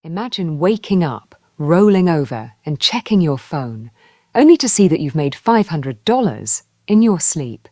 Imagine waking up, rolling over, and checking your phone, only to see that you've made $500 in your sleep.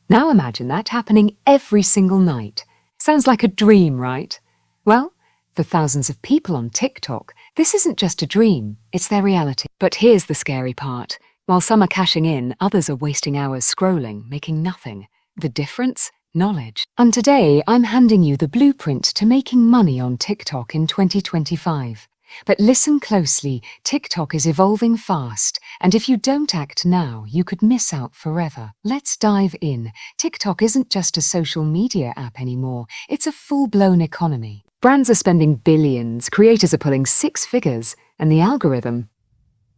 Now imagine that happening every single night. Sounds like a dream, right? Well, for thousands of people on TikTok, this isn't just a dream, it's their reality. But here's the scary part. While some are cashing in, others are wasting hours scrolling, making nothing. The difference? Knowledge. And today, I'm handing you the blueprint to making money on TikTok in 2025. But listen closely, TikTok is evolving fast, and if you don't act now, you could miss out forever. Let's dive in. TikTok isn't just a social media app anymore, it's a full-blown economy. Brands are spending billions, creators are pulling six figures, and the algorithm,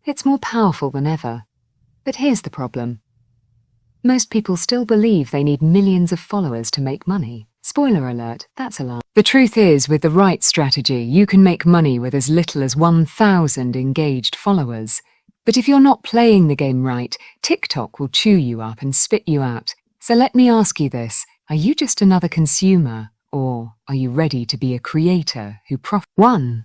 it's more powerful than ever. But here's the problem. Most people still believe they need millions of followers to make money. Spoiler alert, that's a lie. The truth is, with the right strategy, you can make money with as little as 1,000 engaged followers. But if you're not playing the game right, TikTok will chew you up and spit you out. So let me ask you this, are you just another consumer, or are you ready to be a creator who profits? 1.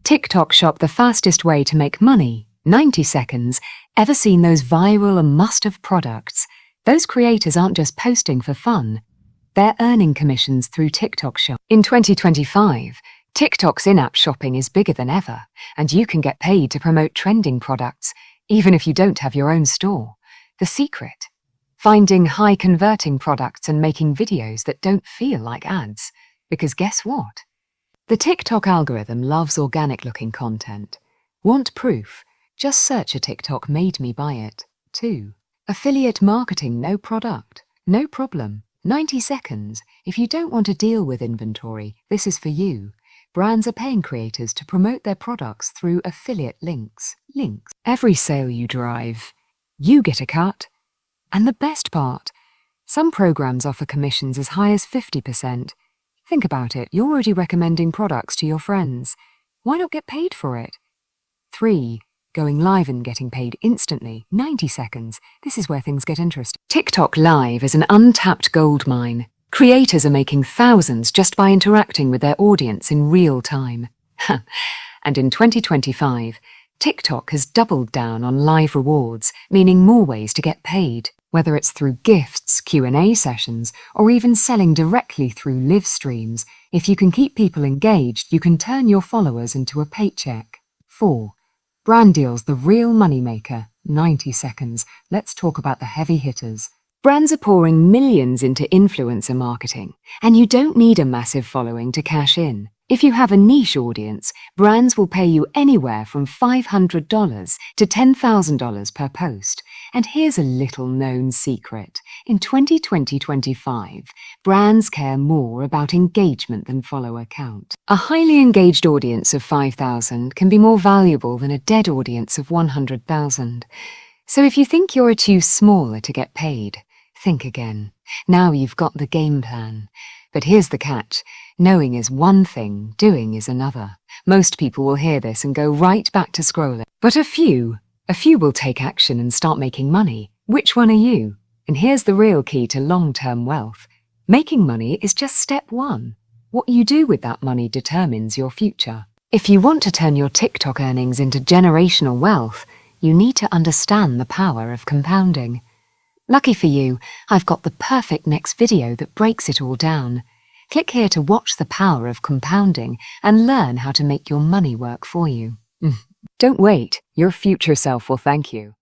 TikTok Shop, the fastest way to make money. 90 seconds. Ever seen those viral and must-have products? Those creators aren't just posting for fun. They're earning commissions through TikTok Shop. In 2025, TikTok's in-app shopping is bigger than ever, and you can get paid to promote trending products, even if you don't have your own store. The secret? Finding high-converting products and making videos that don't feel like ads. Because guess what? The TikTok algorithm loves organic-looking content. Want proof? Just search a TikTok made me buy it. 2. Affiliate marketing, no product. No problem. 90 seconds. If you don't want to deal with inventory, this is for you. Brands are paying creators to promote their products through affiliate links. Every sale you drive, you get a cut. And the best part, some programs offer commissions as high as 50%. Think about it, you're already recommending products to your friends. Why not get paid for it? 3. Going live and getting paid instantly, 90 seconds. This is where things get interesting. TikTok Live is an untapped goldmine. Creators are making thousands just by interacting with their audience in real time. And in 2025, TikTok has doubled down on live rewards, meaning more ways to get paid. Whether it's through gifts, Q&A sessions, or even selling directly through live streams, if you can keep people engaged, you can turn your followers into a paycheck. 4. Brand deals, the real moneymaker. 90 seconds. Let's talk about the heavy hitters. Brands are pouring millions into influencer marketing, and you don't need a massive following to cash in. If you have a niche audience, brands will pay you anywhere from $500 to $10,000 per post. And here's a little-known secret. In 2025, brands care more about engagement than follower count. A highly engaged audience of 5,000 can be more valuable than a dead audience of 100,000. So if you think you're too smaller to get paid, think again. Now you've got the game plan. But here's the catch. Knowing is one thing, doing is another. Most people will hear this and go right back to scrolling. But a few will take action and start making money. Which one are you? And here's the real key to long-term wealth. Making money is just step 1. What you do with that money determines your future. If you want to turn your TikTok earnings into generational wealth, you need to understand the power of compounding. Lucky for you, I've got the perfect next video that breaks it all down. Click here to watch the power of compounding and learn how to make your money work for you. Don't wait, your future self will thank you.